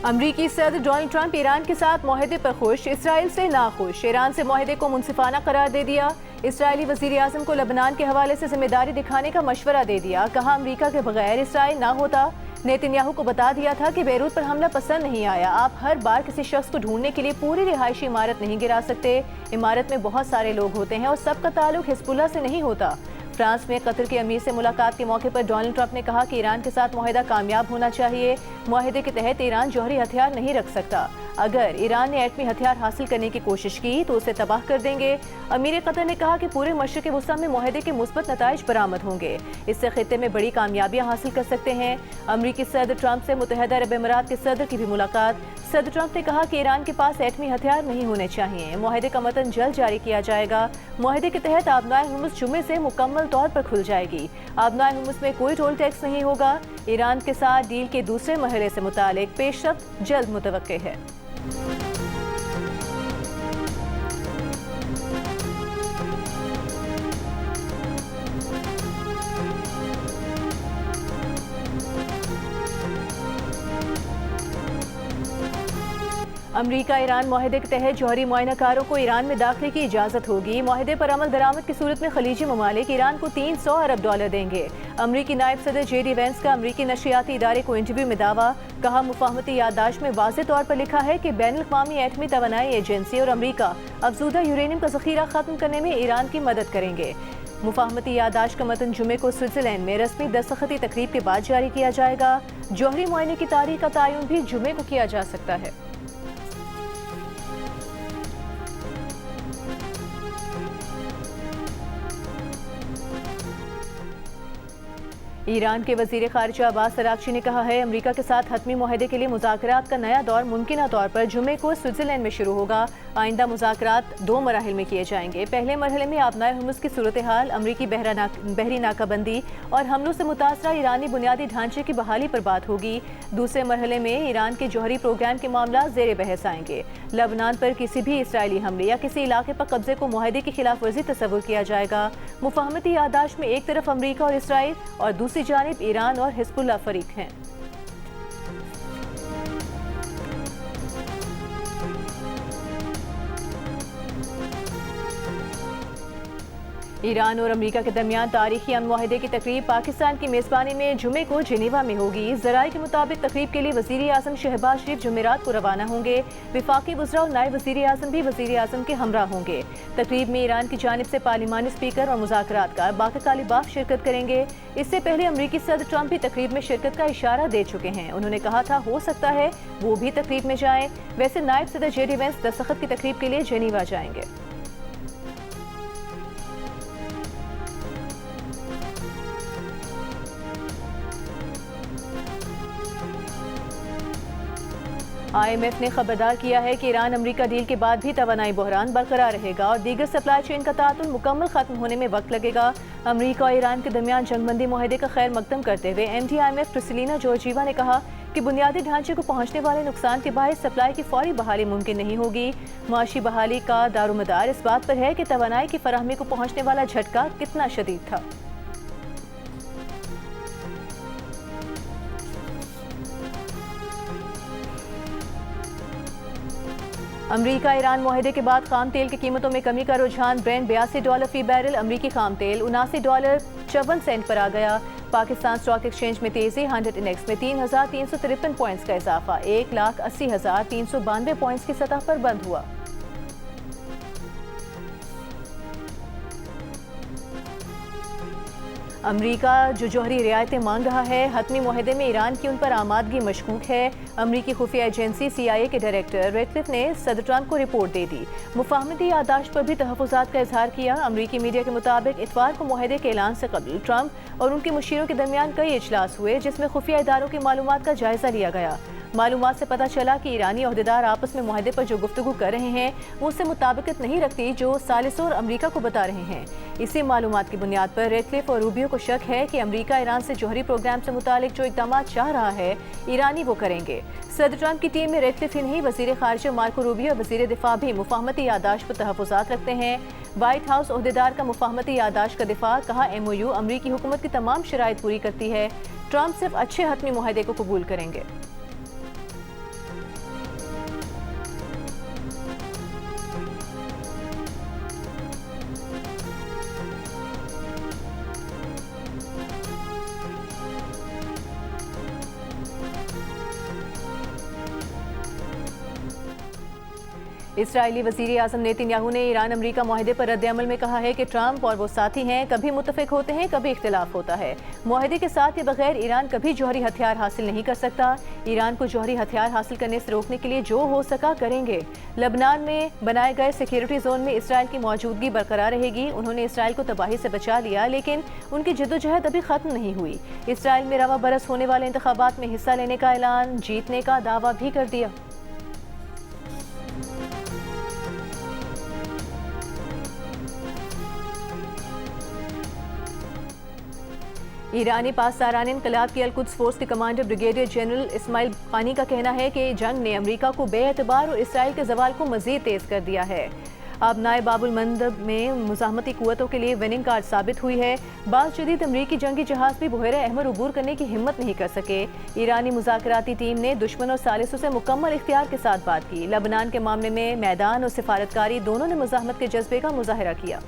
अमरीकी सदर Donald Trump Iran के साथ मुआहदे पर खुश, इसराइल से नाखुश। ईरान से मुआहदे को मुनसिफाना करार दे दिया। इसराइली वजीर आजम को लबनान के हवाले से जिम्मेदारी दिखाने का मशवरा दे दिया। कहा अमरीका के बगैर इसराइल ना होता। नेतन्याहू को बता दिया था कि बेरूत पर हमला पसंद नहीं आया। आप हर बार किसी शख्स को ढूंढने के लिए पूरी रिहायशी इमारत नहीं गिरा सकते। इमारत में बहुत सारे लोग होते हैं और सबका ताल्लुक हिजबुल्लाह से नहीं होता। फ्रांस में कतर के अमीर से मुलाकात के मौके पर डोनाल्ड ट्रंप ने कहा कि ईरान के साथ मुआहदा कामयाब होना चाहिए। मुआहदे के तहत ईरान जौहरी हथियार नहीं रख सकता। अगर ईरान ने एटमी हथियार हासिल करने की कोशिश की तो उसे तबाह कर देंगे। अमीर कतर ने कहा कि पूरे मशरिक़ वस्ता में मुआहदे के मुस्बत नताइज बरामद होंगे। इससे खित्ते में बड़ी कामयाबियां हासिल कर सकते हैं। अमरीकी सदर ट्रंप से मुत्तहदा अरब अमीरात के सदर की भी मुलाकात। सदर ट्रंप ने कहा कि ईरान के पास एटमी हथियार नहीं होने चाहिए। मुआहदे का मतन जल्द जारी किया जाएगा। मुआहदे के तहत आबनाए हुर्मुज़ जुमे से मुकम्मल तौर पर खुल जाएगी। आबनाए हुर्मुज़ में कोई टोल टैक्स नहीं होगा। ईरान के साथ डील के दूसरे मरहले से मुतालिक पेशरफ्त जल्द मुतवक्के है। अमरीका ईरान मुआहदे के तहत जौहरी मुआयनाकारों को ईरान में दाखिले की इजाज़त होगी। मुआहदे पर अमल दरामद की सूरत में खलीजी ममालिक ईरान को 300 अरब डॉलर देंगे। अमरीकी नायब सदर JD वेंस का अमरीकी नशरियाती इदारे को इंटरव्यू में दावा। कहा मुफाहमती याददाश्त में वाज़ेह तौर पर लिखा है कि बैनुल-अक़वामी एटमी तवानाई एजेंसी और अमरीका अफजूदा यूरेनियम का ज़ख़ीरा ख़त्म करने में ईरान की मदद करेंगे। मुफाहमती याददाश्त का मतन जुमे को स्विट्ज़रलैंड में रस्मी दस्तखती तकरीब के बाद जारी किया जाएगा। जौहरी मुआयने की तारीख का तयन भी जुमे को किया जा सकता है। ईरान के वजीर खारिजा अब्बास अराग़ची ने कहा है अमरीका के साथ हतमी मुआहदे के लिए मुज़ाकरात का नया दौर मुमकिन तौर पर जुमे को स्विट्ज़रलैंड में शुरू होगा। आइंदा मुज़ाकरात 2 मराहिल में किए जाएंगे। पहले मरहले में आबनाए हुर्मुज़ की सूरत हाल, अमरीकी बहरी नाकाबंदी और हमलों से मुतासरा ईरानी बुनियादी ढांचे की बहाली पर बात होगी। दूसरे मरहले में ईरान के जौहरी प्रोग्राम के मामला ज़ेर बहस आएंगे। लबनान पर किसी भी इसराइली हमले या किसी इलाके पर कब्जे को मुआहदे की खिलाफ वर्जी तस्वुर किया जाएगा। मुफाहमती याददाश्त में एक तरफ अमरीका और इसराइल और दूसरी जानिब ईरान और हिजबुल्लाह फरीक हैं। ईरान और अमरीका के दरमियान तारीखी अमन मुआहदे की तकरीब पाकिस्तान की मेज़बानी में जुमे को जेनेवा में होगी। ज़राए के मुताबिक तकरीब के लिए वज़ीर आज़म शहबाज शरीफ जुमेरात को रवाना होंगे। विफाकी वज़रा और नायब वज़ीर आज़म भी वज़ीर आज़म के हमरा होंगे। तकरीब में ईरान की जानिब से पार्लिमानी स्पीकर और मुज़ाकरातकार बाकर कालिबाफ शिरकत करेंगे। इससे पहले अमरीकी सदर ट्रंप भी तकरीब में शिरकत का इशारा दे चुके हैं। उन्होंने कहा था हो सकता है वो भी तकरीब में जाएं। वैसे नायब सदर JD वेंस दस्तखत की तकरीब के लिए जेनेवा जाएंगे। IMF ने खबरदार किया है कि ईरान अमरीका डील के बाद भी तवानाई बहरान बरकरार रहेगा और दीगर सप्लाई चेन का तातुन मुकम्मल खत्म होने में वक्त लगेगा। अमरीका और ईरान के दरमियान जंगबंदी मुआहदे का खैर मकदम करते हुए MD IMF प्रिसिलिना जॉर्जिवा ने कहा कि बुनियादी ढांचे को पहुंचने वाले नुकसान के बायस सप्लाई की फौरी बहाली मुमकिन नहीं होगी। मुआशी बहाली का दारोमदार इस बात पर है कि तवानाई की फराहमी को पहुंचने वाला झटका कितना शदीद था। अमरीका ईरान मुआहदे के बाद खाम तेल की कीमतों में कमी का रुझान। ब्रेंट $82 फी बैरल, अमरीकी खाम तेल $79.54 पर आ गया। पाकिस्तान स्टॉक एक्सचेंज में तेजी, 100 इंडेक्स में 3,353 पॉइंट्स का इजाफा 1,80,392 पॉइंट्स की सतह पर बंद हुआ। अमरीका जो जौहरी रियायतें मांग रहा है, हतमी मुआहदे में ईरान की उन पर आमादगी मशकूक है। अमरीकी खुफिया एजेंसी CIA के डायरेक्टर रेडक्लिफ ने सदर ट्रंप को रिपोर्ट दे दी। मुफाहमती याददाश्त पर भी तहफ़्फ़ुज़ात का इजहार किया। अमरीकी मीडिया के मुताबिक इतवार को मुआहदे के ऐलान से कबल ट्रंप और उनके मुशीरों के दरमियान कई इजलास हुए जिसमें खुफिया इदारों की मालूमात का जायजा लिया गया। मालूमात से पता चला कि ईरानी अहदेदार आपस में मुआहदे पर जो गुफ्तगू कर रहे हैं वो उससे मुताबिकत नहीं रखती जो सालिसों और अमरीका को बता रहे हैं। इसी मालूमात की बुनियाद पर रेडक्लिफ और रूबियो को शक है कि अमरीका ईरान से जौहरी प्रोग्राम से मुतालिक जो इक़दाम चाह रहा है ईरानी वो करेंगे। सदर ट्रंप की टीम में रेडक्लिफ ही नहीं, वज़ीर ख़ारिजा मार्को रूबियो और वज़ीर दिफा भी मुफाहमती याददाश्त पर तहफ़्फ़ुज़ात रखते हैं। व्हाइट हाउस अहदेदार का मुफाहमती याददाश्त का दिफा, कहा MOU अमरीकी हुकूमत की तमाम शराइत पूरी करती है। ट्रंप सिर्फ अच्छे हतमी मुआहदे को कबूल करेंगे। इसराइली वज़ीर आज़म नेतन्याहू ने ईरान अमरीका मुआहदे पर रद्द-ए-अमल में कहा है कि ट्रंप और वो साथी हैं, कभी मुत्तफ़िक होते हैं, कभी इख्तिलाफ होता है। मुआहदे के साथ के बगैर ईरान कभी जौहरी हथियार हासिल नहीं कर सकता। ईरान को जौहरी हथियार हासिल करने से रोकने के लिए जो हो सका करेंगे। लबनान में बनाए गए सिक्योरिटी जोन में इसराइल की मौजूदगी बरकरार रहेगी। उन्होंने इसराइल को तबाही से बचा लिया, लेकिन उनकी जद्दोजहद अभी ख़त्म नहीं हुई। इसराइल में रवा बरस होने वाले इंतखाबात में हिस्सा लेने का ऐलान, जीतने का दावा भी कर दिया। ईरानी पासदारान इनकलाब की अल-कुद्स फोर्स के कमांडर ब्रिगेडियर जनरल इस्माइल खानी का कहना है कि जंग ने अमरीका को बेएतबार और इसराइल के जवाल को मजीद तेज कर दिया है। अब नाए बाबुल मंदब में मुज़ाहमती कुव्वतों के लिए विनिंग कार्ड साबित हुई है। बाज़ जदीद अमरीकी जंगी जहाज भी बुहेरे अहमर उबूर करने की हिम्मत नहीं कर सके। ईरानी मुज़ाकराती टीम ने दुश्मन और सालिसों से मुकम्मल इख्तियार के साथ बात की। लबनान के मामले में मैदान और सिफारतकारी दोनों ने मुज़ाहमत के जज्बे का मुजाहरा किया।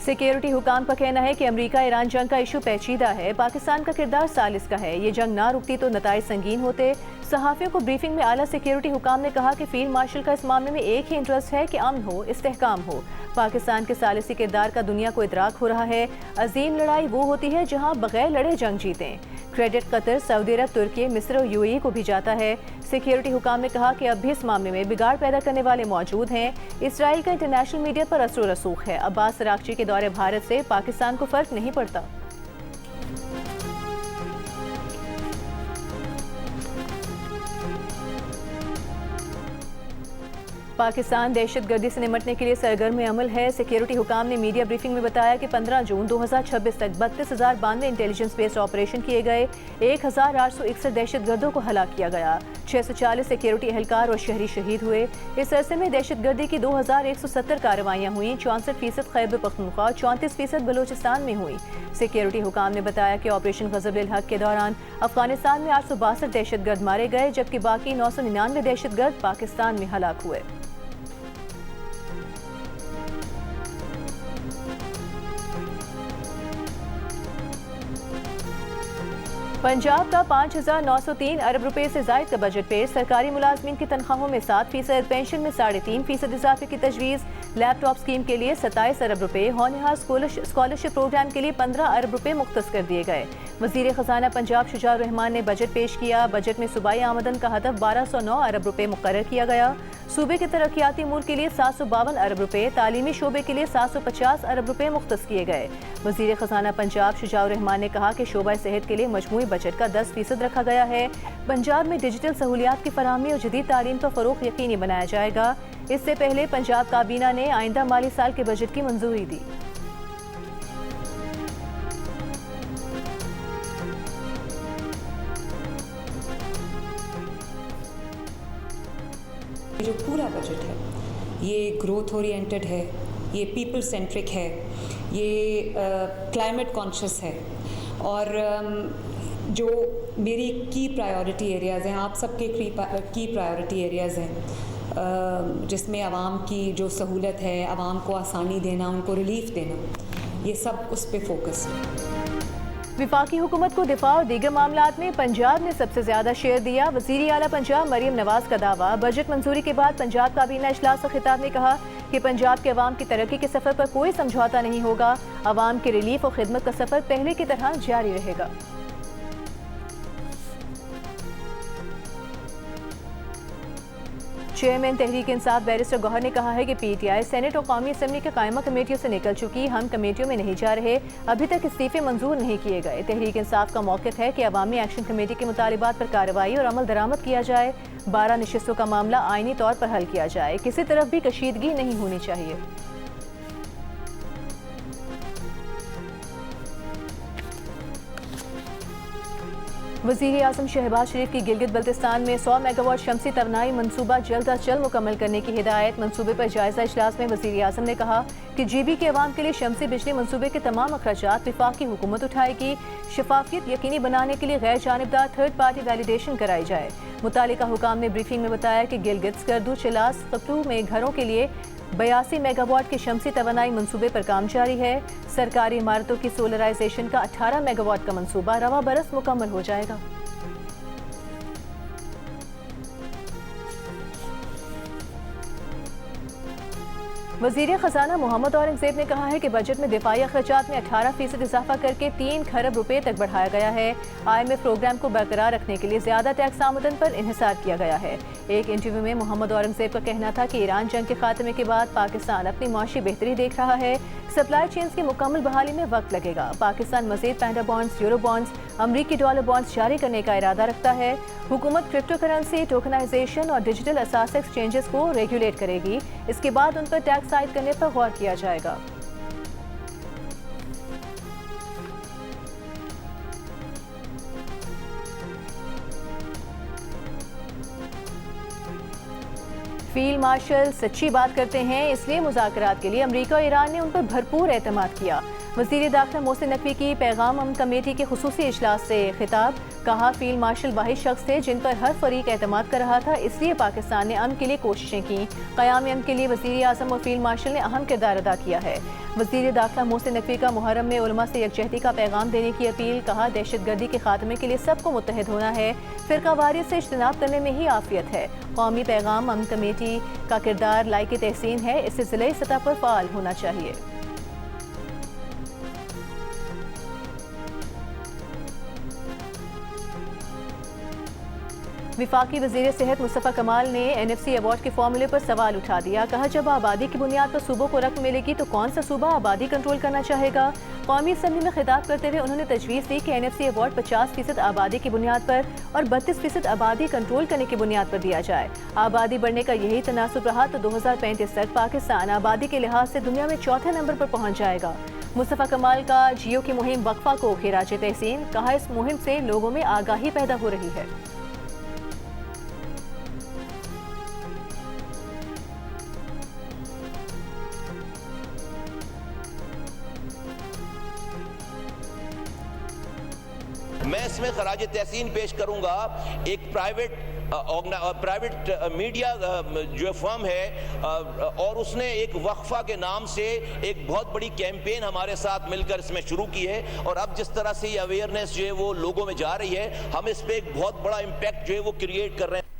सिक्योरिटी हुकाम का कहना है कि अमरीका ईरान जंग का इशू पेचीदा है। पाकिस्तान का किरदार सालिस का है। ये जंग ना रुकती तो नताइज संगीन होते। सहाफ़ियों को ब्रीफिंग में आला सिक्योरिटी हुकाम ने कहा कि फील्ड मार्शल का इस मामले में एक ही इंटरेस्ट है कि अमन हो, इस्तेहकाम हो। पाकिस्तान के सालिसी किरदार का दुनिया को इदराक हो रहा है। अजीम लड़ाई वो होती है जहां बगैर लड़े जंग जीतें। क्रेडिट कतर, सऊदी अरब, तुर्की, मिस्र और यूएई को भी जाता है। सिक्योरिटी हुकाम ने कहा कि अब भी इस मामले में बिगाड़ पैदा करने वाले मौजूद हैं। इसराइल का इंटरनेशनल मीडिया पर असर रसूख है। अब्बास अरागची के दौरे भारत से पाकिस्तान को फर्क नहीं पड़ता। पाकिस्तान दहशतगर्दी से निपटने के लिए सरगर्म अमल है। सिक्योरिटी हुकाम ने मीडिया ब्रीफिंग में बताया कि 15 जून 2026 तक 32,092 इंटेलिजेंस बेस्ड ऑपरेशन किए गए। 1,861 दहशतगर्दों को हलाक किया गया। 640 सिक्योरिटी एहलकार और शहरी शहीद हुए। इस अरसे में दहशतगर्दी की 2,170 कार्रवाइयाँ हुई। 64% खैबर पख्तूनख्वा, 34% बलोचिस्तान में हुई। सिक्योरिटी हुकाम ने बताया कि ऑपरेशन ग़ज़ब-उल-हक़ के दौरान अफगानिस्तान में 862 दहशतगर्द मारे गए, जबकि बाकी 999 दहशतगर्द पाकिस्तान में हलाक हुए। पंजाब का 5,903 अरब रुपए से जायद का बजट पेश। सरकारी मुलाजमीन की तनख्वाहों में 7%, पेंशन में 3.5% इजाफे की तजवीज़। लैपटॉप स्कीम के लिए 27 अरब रुपए, होनहार स्कॉलरशिप प्रोग्राम के लिए 15 अरब रुपए मुख्तस कर दिए गए। वज़ीर ख़जाना पंजाब शुजाउर रहमान ने बजट पेश किया। बजट में सूबाई आमदन का हदफ 1209 अरब रुपए मुकर्रर किया गया। सूबे के तरक्याती अमूर के लिए 752 अरब रुपए, तालीमी शोबे के लिए 750 अरब रुपए मुख्तस किए गए। वज़ीर ख़जाना पंजाब शुजाउर रहमान ने कहा कि शोबा सेहत के लिए मजमूई बजट का 10% रखा गया है। पंजाब में डिजिटल सहूलियात की फराहमी और जदीद तालीम का फ़रोग़ यकीनी बनाया जाएगा। इससे पहले पंजाब काबीना ने आइंदा माली साल के बजट की मंजूरी दी। जो पूरा बजट है ये ग्रोथ ओरिएंटेड है, ये पीपल सेंट्रिक है, ये क्लाइमेट कॉन्शियस है और जो मेरी की प्रायोरिटी एरियाज़ हैं, आप सबके की प्रायोरिटी एरियाज़ हैं, जिसमें आवाम की जो सहूलत है, आवाम को आसानी देना, उनको रिलीफ देना, ये सब उस पे फोकस है। विफाकी हुकूमत को दिफा और दीगर मामलात में पंजाब ने सबसे ज्यादा शेयर दिया। वज़ीर आला पंजाब मरियम नवाज का दावा। बजट मंजूरी के बाद पंजाब काबीना इजलास से खिताब में कहा कि पंजाब के अवाम की तरक्की के सफर पर कोई समझौता नहीं होगा। अवाम के रिलीफ और खिदमत का सफर पहले की तरह जारी रहेगा। चेयरमैन तहरीक इंसाफ बैरिस्टर गौहर ने कहा है कि पीटीआई सेनेट और कौमी असम्बली के कायमा कमेटियों से निकल चुकी, हम कमेटियों में नहीं जा रहे। अभी तक इस्तीफे मंजूर नहीं किए गए। तहरीक इंसाफ का मौक़िफ़ है कि अवामी एक्शन कमेटी के मुतालिबात पर कार्रवाई और अमल दरामद किया जाए। 12 नशिस्तों का मामला आईनी तौर पर हल किया जाए। किसी तरफ भी कशीदगी नहीं होनी चाहिए। वज़ीर आज़म शहबाज शरीफ की गिलगित बल्तिस्तान में 100 मेगावाट शमसी तवनाई मनसूबा जल्द अज जल्द मुकम्मल करने की हिदायत। मनसूबे पर जायजा इजलास में वज़ीर आज़म ने कहा कि जीबी के अवाम के लिए शमसी बिजली मनसूबे के तमाम अखराजात विफाकी हुकूमत उठाएगी। शफाफियत यकीनी बनाने के लिए गैर जानिबदार थर्ड पार्टी वैलिडेशन कराई जाए। मुतालिका हुकाम ने ब्रीफिंग में बताया कि गिलगित, स्कर्दू, चिलास, कपटू में घरों के लिए 82 मेगावाट के शमसी तवानाई मंसूबे पर काम जारी है। सरकारी इमारतों की सोलराइजेशन का 18 मेगावाट का मंसूबा रवा बरस मुकम्मल हो जाएगा। वज़ीर ख़जाना मोहम्मद औरंगज़ेब ने कहा है कि बजट में दिफाई अखराजात में 18% इजाफा करके 3 खरब रुपए तक बढ़ाया गया है। IMF प्रोग्राम को बरकरार रखने के लिए ज्यादा टैक्स आमदन पर इन्हिसार किया गया है। एक इंटरव्यू में मोहम्मद औरंगज़ेब का कहना था कि ईरान जंग के खात्मे के बाद पाकिस्तान अपनी माशी बेहतरी देख रहा है। सप्लाई चेन्स की मुकम्मल बहाली में वक्त लगेगा। पाकिस्तान मजीद पैंडा बॉन्ड्स, यूरो बॉन्ड्स, अमरीकी डॉलर बॉन्ड्स जारी करने का इरादा रखता है। हुकूमत क्रिप्टो करेंसी, टोकनाइजेशन और डिजिटल असास एक्सचेंजेस को रेगुलेट करेगी। इसके बाद उन पर टैक्स आयद करने पर गौर किया जाएगा। फील्ड मार्शल सच्ची बात करते हैं, इसलिए मुज़ाकरात के लिए अमरीका और ईरान ने उन पर भरपूर एतमाद किया। वज़ीर दाखिला मोहसिन नकवी की पैगाम अमन कमेटी के खुसूसी इजलास से खिताब। कहा, फील्ड मार्शल वाहिद शख्स थे जिन पर हर फरीक एतमाद कर रहा था, इसलिए पाकिस्तान ने अमन के लिए कोशिशें की। क़याम अमन के लिए वज़ीर आज़म और फील्ड मार्शल ने अहम किरदार अदा किया है। वज़ीर दाखिला मोहसिन नकवी का मुहर्रम में उलमा से यकजहती का पैगाम देने की अपील। कहा, दहशतगर्दी के खात्मे के लिए सबको मुत्तहिद होना है। फ़िरकावारियत से इज्तनाब करने में ही आफियत है। कौमी पैगाम अमन कमेटी का किरदार लायक तहसीन है, इससे ज़िले सतह पर फ़ाल होना चाहिए। विफाकी वज़ीर सेहत मुस्तफ़ा कमाल ने NFC अवार्ड के फॉर्मूले पर सवाल उठा दिया। कहा, जब आबादी की बुनियाद पर सूबों को रकम मिलेगी तो कौन सा सूबा आबादी कंट्रोल करना चाहेगा। कौमी असम्बली में खिताब करते हुए उन्होंने तजवीज़ दी कि NFC अवार्ड 50% आबादी की बुनियाद पर और 32% आबादी कंट्रोल करने की बुनियाद पर दिया जाए। आबादी बढ़ने का यही तनासुब रहा तो 2035 तक पाकिस्तान आबादी के लिहाज से दुनिया में चौथे नंबर पर पहुँच जाएगा। मुस्तफ़ा कमाल का जियो की मुहिम वक्फा को खिराज तहसीन। कहा, इस मुहिम से लोगों में आगाही पैदा हो रही है। मैं इसमें खराज तहसीन पेश करूंगा एक प्राइवेट मीडिया जो फर्म है और उसने एक वक्फा के नाम से एक बहुत बड़ी कैंपेन हमारे साथ मिलकर इसमें शुरू की है। और अब जिस तरह से ये अवेयरनेस जो है वो लोगों में जा रही है, हम इस पे एक बहुत बड़ा इम्पैक्ट जो है वो क्रिएट कर रहे हैं।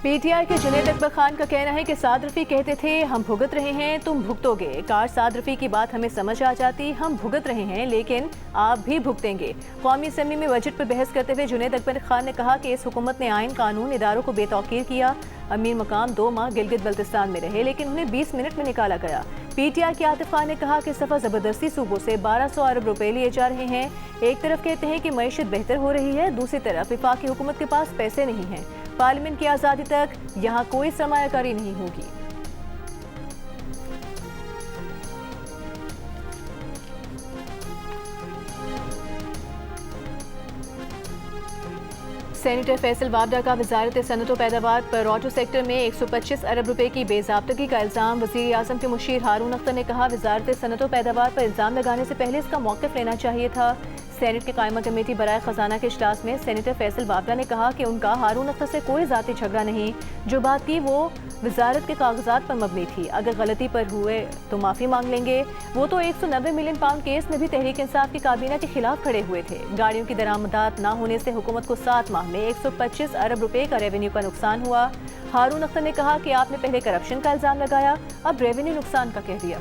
PTI के जुनैद अकबर खान का कहना है कि साद रफ़ी कहते थे हम भुगत रहे हैं, तुम भुगतोगे। काश साद रफ़ी की बात हमें समझ आ जाती। हम भुगत रहे हैं लेकिन आप भी भुगतेंगे। कौमी असम्बली में बजट पर बहस करते हुए जुनैद अकबर खान ने कहा कि इस हुकूमत ने आइन कानून इदारों को बेतौकीर किया। अमीर मकाम 2 माह गिलगित बल्तिस्तान में रहे लेकिन उन्हें 20 मिनट में निकाला गया। PTI के आतिफ खान ने कहा कि सफ़ा ज़बरदस्ती सूबों से 1200 अरब रुपए लिए जा रहे हैं। एक तरफ कहते हैं कि मईशत बेहतर हो रही है, दूसरी तरफ वफाकी हुकूमत के पास पैसे नहीं हैं। पार्लियामेंट की आज़ादी तक यहाँ कोई सरमायाकारी नहीं होगी। सेनेटर फैसल वावडा का वजारत सनत व पैदावार पर ऑटो सेक्टर में 125 अरब रुपए की बेज़ाब्तगी का इल्ज़ाम। वज़ीर आज़म के मुशीर हारून अख्तर ने कहा, वजारत सनत व पैदावार पर इल्ज़ाम लगाने से पहले इसका मौक़िफ़ लेना चाहिए था। सेनेट के कायमा कमेटी बराए ख़जाना के इजलास में सेनेटर फैसल वावडा ने कहा कि उनका हारून अख्तर से कोई ज़ाती झगड़ा नहीं, जो बात की वो वजारत के कागजात पर मबनी थी। अगर गलती पर हुए तो माफ़ी मांग लेंगे। वो तो 190 मिलियन पाउंड केस में भी तहरीक इंसाफ की काबीना के खिलाफ खड़े हुए थे। गाड़ियों की दरामदात न होने से हुकूमत को 7 माह में 125 अरब रुपए का रेवेन्यू का नुकसान हुआ। हारून अख्तर ने कहा कि आपने पहले करप्शन का इल्ज़ाम लगाया, अब रेवेन्यू नुकसान का कह दिया।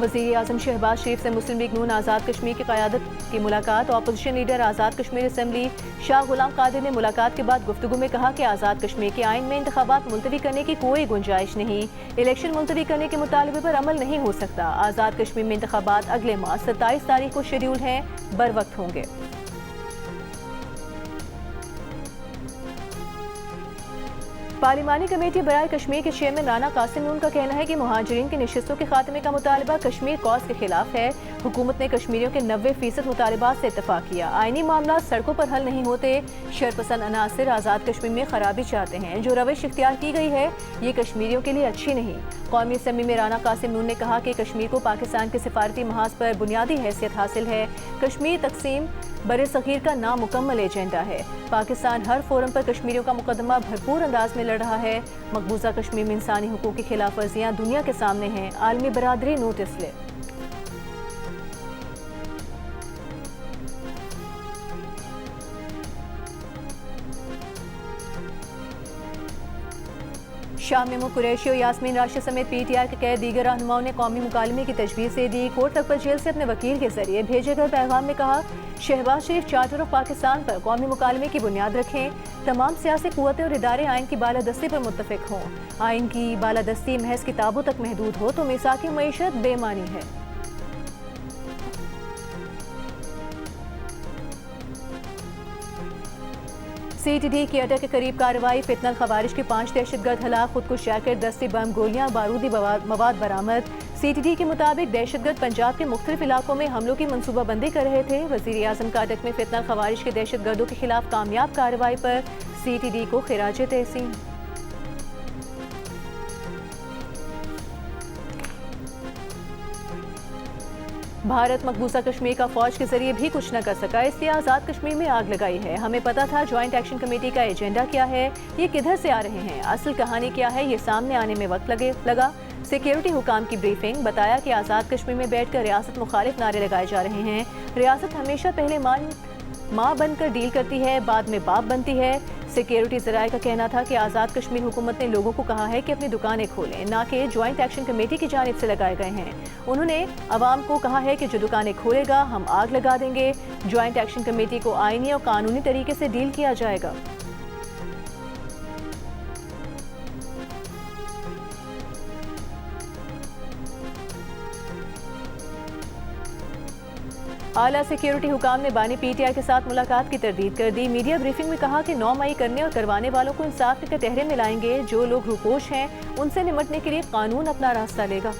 वज़ीर आज़म शहबाज शरीफ से मुस्लिम लीग नून आज़ाद कश्मीर की क़यादत की मुलाकात। Opposition leader Azad Kashmir assembly Shah Ghulam Qadir ने मुलाकात के बाद गुफ्तगू में कहा कि आज़ाद कश्मीर के आइन में इंतखाबात मुलतवी करने की कोई गुंजाइश नहीं। इलेक्शन मुलतवी करने के मुतालबे पर अमल नहीं हो सकता। आज़ाद कश्मीर में इंतखाबात अगले माह 27 तारीख को शेड्यूल हैं, बर वक्त होंगे। पार्लिमानी कमेटी बराए कश्मीर के चेयरमैन राना कासिम नून का कहना है कि मुहाजिरीन की नशिस्तों के खात्मे का मुतालबा कश्मीर कॉज के खिलाफ है। हुकूमत ने कश्मीरियों के 90% मुतालबात से इत्तफाक किया। आईनी मामला सड़कों पर हल नहीं होते। शरपसंद अनासर आज़ाद कश्मीर में खराबी चाहते हैं। जो रविश इख्तियार की गई है ये कश्मीरियों के लिए अच्छी नहीं। कौमी असम्बली में राना कासिम नून ने कहा कि कश्मीर को पाकिस्तान के सिफारती महाज पर बुनियादी हैसियत हासिल है। कश्मीर तकसीम बरे सगीर का नामुकम्मल एजेंडा है। पाकिस्तान हर फोरम पर कश्मीरियों का मुकदमा भरपूर अंदाज में लड़ रहा है। मकबूजा कश्मीर में इंसानी हुकूक की खिलाफ वर्जियाँ दुनिया के सामने हैं। आलमी बरादरी नोटिस ले। शाम में कुरैशी और यास्मीन राशिद समेत PTI के कई दीगर रहनुमाओं ने कौमी मुकालमे की तजवीज़ दे दी। कोट तक पर जेल से अपने वकील के जरिए भेजे गए पैगाम में कहा, शहबाज शरीफ चार्टर ऑफ पाकिस्तान पर कौमी मुकालमे की बुनियाद रखें। तमाम सियासी कुव्वतें और इदारे आइन की बालादस्ती पर मुत्तफिक हों। आइन की बालादस्ती महज किताबों तक महदूद हो तो मिसाकी मईशत बेमानी है। CTD की अटक के करीब कार्रवाई। फितनल खवारिज के 5 दहशतगर्द हलाक। खुदकुश जैकेट, दस्ती बम, गोलियां, बारूदी मवाद बरामद। CTD के मुताबिक दहशतगर्द पंजाब के मुख्तलिफ इलाकों में हमलों की मनसूबाबंदी कर रहे थे। वज़ीर आज़म का अटक में फितनल खवारिज के दहशतगर्दों के खिलाफ कामयाब कार्रवाई पर CTD को खिराज तहसीन। भारत मकबूजा कश्मीर का फौज के जरिए भी कुछ न कर सका, इसलिए आज़ाद कश्मीर में आग लगाई है। हमें पता था ज्वाइंट एक्शन कमेटी का एजेंडा क्या है, ये किधर से आ रहे हैं, असल कहानी क्या है, ये सामने आने में वक्त लगा। सिक्योरिटी हुकाम की ब्रीफिंग। बताया कि आज़ाद कश्मीर में बैठकर रियासत मुखालिफ नारे लगाए जा रहे हैं। रियासत हमेशा पहले माँ बनकर डील करती है, बाद में बाप बनती है। सिक्योरिटी ज़राए का कहना था कि आज़ाद कश्मीर हुकूमत ने लोगों को कहा है कि अपनी दुकानें खोलें, ना कि ज्वाइंट एक्शन कमेटी की जानिब से लगाए गए हैं। उन्होंने अवाम को कहा है कि जो दुकानें खोलेगा हम आग लगा देंगे। ज्वाइंट एक्शन कमेटी को आईनी और कानूनी तरीके से डील किया जाएगा। आला सिक्योरिटी हुकाम ने बानी PTI के साथ मुलाकात की तरदीद कर दी। मीडिया ब्रीफिंग में कहा कि 9 मई करने और करवाने वालों को इंसाफ के कटहरे में लाएंगे। जो लोग रूपोश हैं उनसे निमटने के लिए कानून अपना रास्ता लेगा।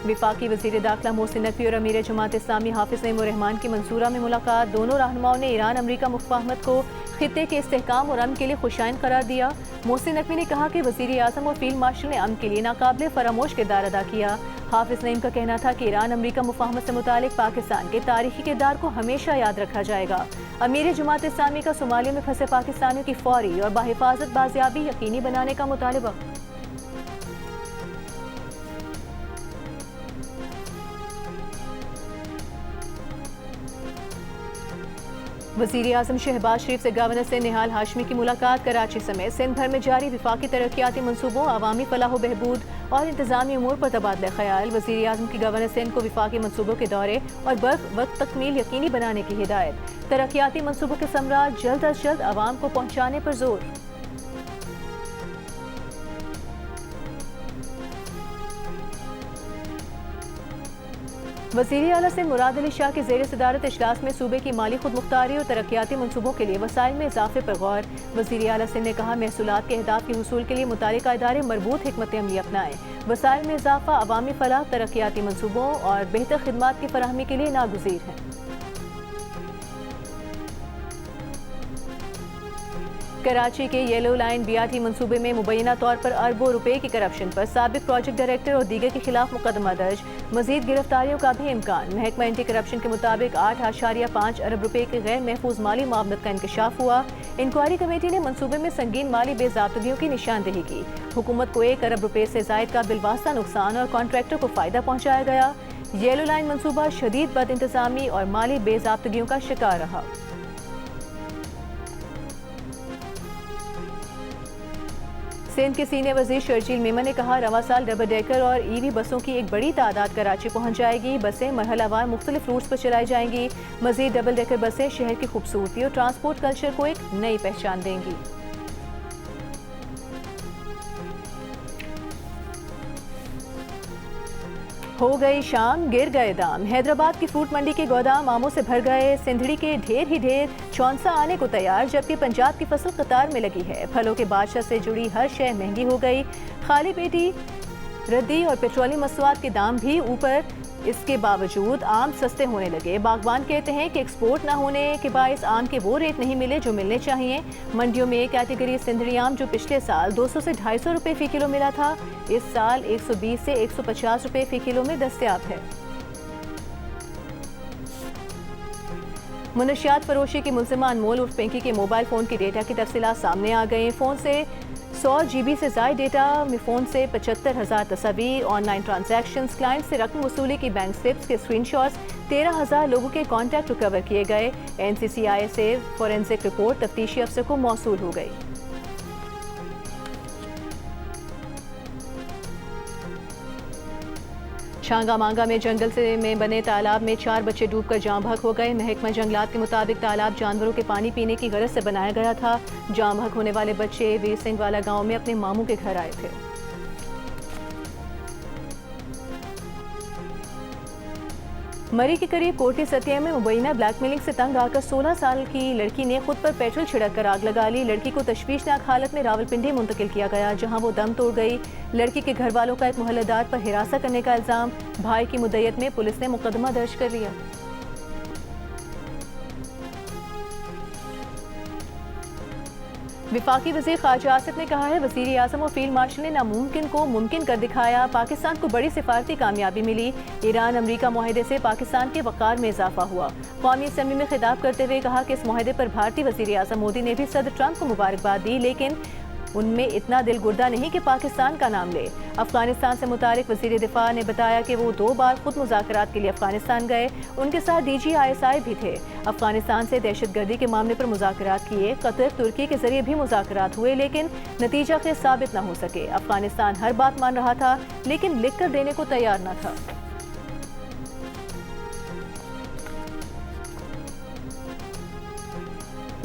विफाकी वज़ीर दाखिला मोहसिन नकवी और अमीर जमात इस्लामी हाफिज नईम उर रहमान की मंसूरा में मुलाकात। दोनों रहनुमाओं ने ईरान अमरीका मुफाहमत को खित्ते के इस्तेहकाम और अमन के लिए खुशाइन करार दिया। मोहसिन नकवी ने कहा कि वज़ीर आज़म और फील्ड मार्शल ने अमन के लिए नाकाबिले फरामोश किरदार अदा किया। हाफिज नईम का कहना था कि ईरान अमरीका मुफाहमत से मुतालिक पाकिस्तान के तारीखी किरदार को हमेशा याद रखा जाएगा। अमीर जमात इस्लामी का सोमालिया में फंसे पाकिस्तानियों की फौरी और बाहिफाजत बाजियाबी यकीनी बनाने का मुतालबा। वज़ीर आज़म शहबाज शरीफ से गवर्नर से निहाल हाशमी की मुलाकात। कराची समेत सिंध भर में जारी विफाकी तरक्याती मनसूबों, अवामी फलाह बहबूद और इंतजामी उमूर पर तबादला ख्याल। वज़ीर आज़म की गवर्नर सिंध को विफाकी मनसूबों के दौरे और वक्त तकमील यकीनी बनाने की हिदायत। तरक्याती मनसूबों के समरा जल्द अज जल्द आवाम को पहुँचाने पर जोर। वज़ीर आला से मुराद अली शाह के ज़ेर सदारत इजलास में सूबे की माली खुद मुख्तारी और तरक्याती मनसूबों के लिए वसाइल में इजाफे पर गौर। वज़ीर आला सिंध ने कहा, महसूलात के अहदाफ के हुसूल के लिए मुतालिका इदारे मरबूत हिकमत अमली अपनाएं। वसाइल में इजाफा अवामी फलाह, तरक्याती मनसूबों और बेहतर खिदमात की फराहमी के लिए नागुज़ीर है। कराची के येलो लाइन BRT मंसूबे में मुबैना तौर पर अरबों रुपए की करप्शन पर साबिक प्रोजेक्ट डायरेक्टर और दीगर के खिलाफ मुकदमा दर्ज। मजीद गिरफ्तारियों का भी इम्कान। महकमा एंटी करप्शन के मुताबिक 8.5 अरब रुपए के गैर महफूज माली मामलत का इंकशाफ हुआ। इंक्वायरी कमेटी ने मंसूबे में संगीन माली बेजाब्तगियों की निशानदेही की। हुकूमत को 1 अरब रुपए से जायद का बिलवास्ता नुकसान और कॉन्ट्रैक्टर को फायदा पहुँचाया गया। येलो लाइन मंसूबा शदीद बद इंतजामी और माली बेजाब्तगियों का शिकार रहा। सिंध के सीनियर वजीर शर्जील मेमन ने कहा, रवा साल डबल डेकर और EV बसों की एक बड़ी तादाद कराची पहुंच जाएगी। बसें मरहलावार मुख्तलिफ रूट्स पर चलाई जाएंगी। मजीद डबल डेकर बसें शहर की खूबसूरती और ट्रांसपोर्ट कल्चर को एक नई पहचान देंगी। हो गई शाम, गिर गए दाम। हैदराबाद की फ्रूट मंडी के गोदाम आमों से भर गए। सिंधड़ी के ढेर ही ढेर चौंसा आने को तैयार, जबकि पंजाब की फसल कतार में लगी है। फलों के बादशाह से जुड़ी हर शय महंगी हो गई। खाली पेटी रद्दी और पेट्रोलियम मसवाद के दाम भी ऊपर। इसके बावजूद आम सस्ते होने लगे। बागवान कहते हैं कि एक्सपोर्ट न होने के बायस आम के वो रेट नहीं मिले जो मिलने चाहिए। मंडियों में कैटेगरी सिंधड़ी आम जो पिछले साल 200 से 250 रुपए फी किलो मिला था, इस साल 120 से 150 रुपए फी किलो में दस्तयाब है। मुनशियात फरोशी की मुलजिमा अनमोल उर्फ पिंकी के मोबाइल फ़ोन की डेटा की तफसीलात सामने आ गई। फ़ोन से 100 GB से ज़ायद डेटा, फ़ोन से 75,000 तस्वीर, ऑनलाइन ट्रांजैक्शंस, क्लाइंट से रकम वसूली की बैंक स्लिप्स के स्क्रीनशॉट्स, 13,000 लोगों के कॉन्टैक्ट रिकवर किए गए। NCCI से फोरेंसिक रिपोर्ट तफ्तीशी अफसर को मौसूल हो गई। छांगा मांगा में जंगल में बने तालाब में 4 बच्चे डूबकर जाँ बहक हो गए। महकमा जंगलात के मुताबिक तालाब जानवरों के पानी पीने की गरज से बनाया गया था। जाँ बहक होने वाले बच्चे वीर सिंह वाला गांव में अपने मामू के घर आए थे। मरी के करीब कोटी सतिया में मुबैना ब्लैकमेलिंग से तंग आकर 16 साल की लड़की ने खुद पर पेट्रोल छिड़ककर आग लगा ली। लड़की को तशवीशनाक हालत में रावलपिंडी मुंतकिल किया गया, जहां वो दम तोड़ गई। लड़की के घर वालों का एक मोहल्लेदार पर हिरासत करने का इल्जाम। भाई की मुद्दत में पुलिस ने मुकदमा दर्ज कर लिया। विफाकी वज़ीर ख़ारजा आसिफ ने कहा है, वज़ीर आज़म और फील्ड मार्शल ने नामुमकिन को मुमकिन कर दिखाया। पाकिस्तान को बड़ी सिफारती कामयाबी मिली। ईरान अमरीका मुआहदे से पाकिस्तान के वक़ार में इजाफा हुआ। कौमी असम्बली में खिताब करते हुए कहा कि इस मुआहदे पर भारतीय वज़ीर आज़म मोदी ने भी सदर ट्रंप को मुबारकबाद दी, लेकिन उनमें इतना दिल गुर्दा नहीं कि पाकिस्तान का नाम ले। अफगानिस्तान से मुतालिक वज़ीर दिफा ने बताया कि वो 2 बार खुद मुज़ाकरात के लिए अफगानिस्तान गए। उनके साथ DG ISI भी थे। अफगानिस्तान से दहशतगर्दी के मामले पर मुज़ाकरात किए। कतर तुर्की के जरिए भी मुज़ाकरात हुए, लेकिन नतीजा के साबित न हो सके। अफगानिस्तान हर बात मान रहा था, लेकिन लिख कर देने को तैयार न था।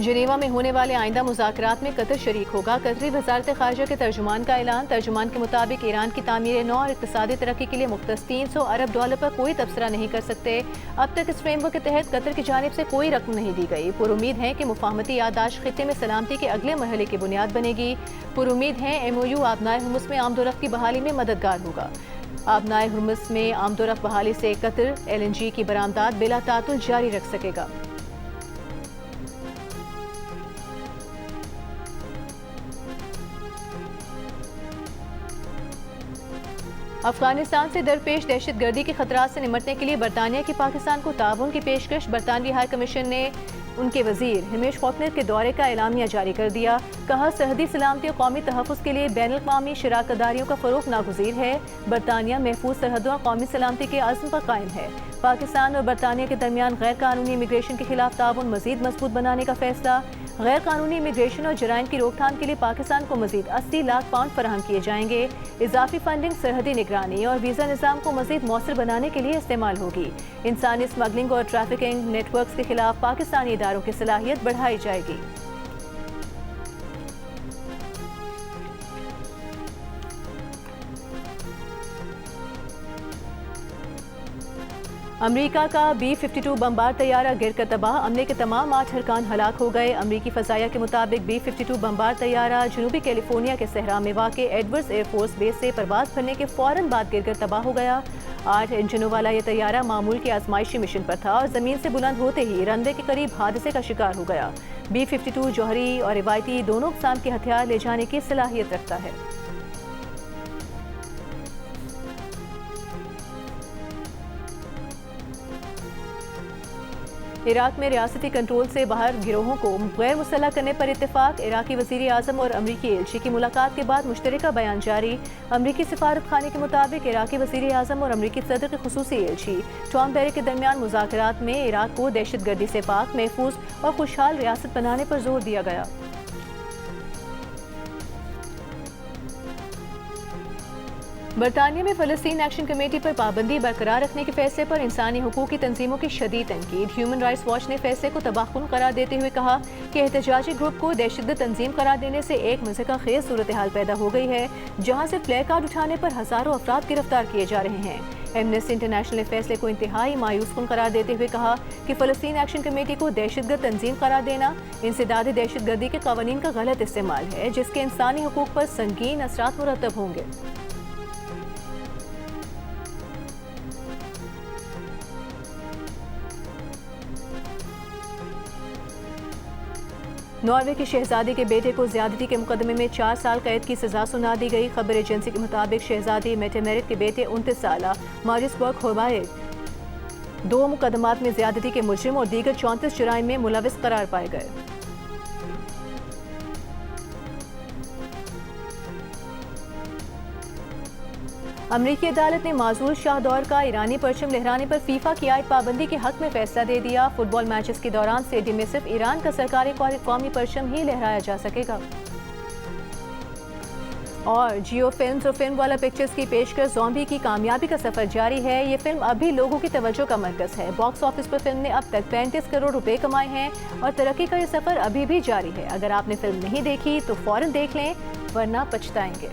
जिनेवा में होने वाले आइंदा मुज़ाकरात में कतर शरीक होगा। कतरी वज़ारत ख़ारजा के तर्जुमान का ऐलान। तर्जुमान के मुताबिक ईरान की तामीर नौ और इक़्तिसादी तरक्की के लिए मुख्तस $300 अरब पर कोई तबसरा नहीं कर सकते। अब तक इस फ्रेमवर्क के तहत कतर की जानिब से कोई रकम नहीं दी गई। पुरुमीद है कि मुफाहमती यादाश्त खित्ते में सलामती के अगले मरहले की बुनियाद बनेगी। पुरुमीद है MOU आबनाए हुर्मुज़ में आमदोरफ्त की बहाली में मददगार होगा। आबनाए हुर्मुज़ में आमदोरफ्त बहाली से कतर LNG की बरामदात बिला तातुल जारी रख सकेगा। अफगानिस्तान से दरपेश दहशतगर्दी के खतरात से निमटने के लिए बरतानिया की पाकिस्तान को ताउन की पेशकश। बरतानवी हाई कमीशन ने उनके वजीर हिमेश फॉकनर के दौरे का एलामिया जारी कर दिया। कहा, सरहदी सलामती और कौमी तहफ़्फ़ुज़ के लिए बैनुल-अक़वामी शराकतदारियों का फ़रोग़ नागुज़ीर है। बरतानिया महफूज सरहदों और कौमी सलामती के अज़्म पर कायम है। पाकिस्तान और बरतानिया के दरमियान गैर कानूनी इमिग्रेशन के खिलाफ ताउन मज़ीद मजबूत बनाने का फैसला। गैर कानूनी इमिग्रेशन और जराइम की रोकथाम के लिए पाकिस्तान को मज़ीद 80 लाख पाउंड फराहम किए जाएंगे। इजाफी फंडिंग सरहदी निगरानी और वीज़ा निज़ाम को मज़ीद मौसर बनाने के लिए इस्तेमाल होगी। इंसानी स्मगलिंग और ट्रैफिकिंग नेटवर्क्स के खिलाफ पाकिस्तानी इदारों की सलाहियत बढ़ाई जाएगी। अमेरिका का B-52 बमबार तैयारा गिरकर तबाह। अमले के तमाम 8 अरकान हलाक हो गए। अमरीकी फ़ज़ाइया के मुताबिक B-52 बमबार तैयारा जनूबी कैलिफोर्निया के सहरा में वाक़े एडवर्ड्स एयरफोर्स बेस से परवाज़ भरने के फ़ौरन बाद गिरकर तबाह हो गया। 8 इंजनों वाला यह तैयारा मामूल के आजमाइशी मिशन पर था और ज़मीन से बुलंद होते ही रनवे के करीब हादसे का शिकार हो गया। B-52 जौहरी और रिवायती दोनों किस्म के हथियार ले जाने की सलाहियत रखता है। इराक में रियासती कंट्रोल से बाहर गिरोहों को गैर मुसल्लह करने पर इत्तेफाक। इराकी वज़ीर आज़म और अमरीकी एलची की मुलाकात के बाद मुश्तरका बयान जारी। अमरीकी सिफारत खाने के मुताबिक इराकी वज़ीर आज़म और अमरीकी सदर के खुसूसी एलची टॉम बेरी के दरमियान मुज़ाकरात में इराक को दहशतगर्दी से पाक, महफूज और खुशहाल रियासत बनाने पर जोर दिया गया। बरतानिया में फ़लस्तीन एक्शन कमेटी पर पाबंदी बरकरार रखने के फैसले पर इंसानी हुकूक की तंजीमों की शदीद तनकीद। ह्यूमन राइट्स वॉच ने फैसले को तबाहकुन करार देते हुए कहा कि एहतजाजी ग्रुप को दहशतगर्द तंजीम करार देने से एक मज़ीक़ सूरत हाल पैदा हो गई है, जहाँ से फ्लैग कार्ड उठाने पर हज़ारों अफराद गिरफ्तार किए जा रहे हैं। एमनेस्टी इंटरनेशनल ने फैसले को इंतहाई मायूसकुन करार देते हुए कहा कि फ़लस्तीन एक्शन कमेटी को दहशतगर्द तंजीम करार देना इंसदाद दहशतगर्दी के क़वानीन का गलत इस्तेमाल है, जिसके इंसानी हुकूक पर संगीन असरात मुरतब होंगे। नॉर्वे की शहजादी के बेटे को ज्यादती के मुकदमे में 4 साल कैद की सजा सुना दी गई। खबर एजेंसी के मुताबिक शहजादी मेटेमेरिट के बेटे 29 साल मारिस बर्ग होबाए 2 मुकदमात में ज्यादती के मुजरिम और दीगर 34 जुराइम में मुलविस करार पाए गए। अमरीकी अदालत ने माजूर शाहदौर का ईरानी परचम लहराने पर फीफा की आयद पाबंदी के हक में फैसला दे दिया। फुटबॉल मैचेस के दौरान स्टेडियम में सिर्फ ईरान का सरकारी कौमी परचम ही लहराया जा सकेगा। और जियो फिल्म्स और फिल्म वाला पिक्चर्स की पेशकश ज़ॉम्बी की कामयाबी का सफर जारी है। ये फिल्म अभी लोगों की तवज्जो का मरकज है। बॉक्स ऑफिस पर फिल्म ने अब तक 35 करोड़ रुपए कमाए हैं और तरक्की का ये सफर अभी भी जारी है। अगर आपने फिल्म नहीं देखी तो फौरन देख लें, वरना पछताएंगे।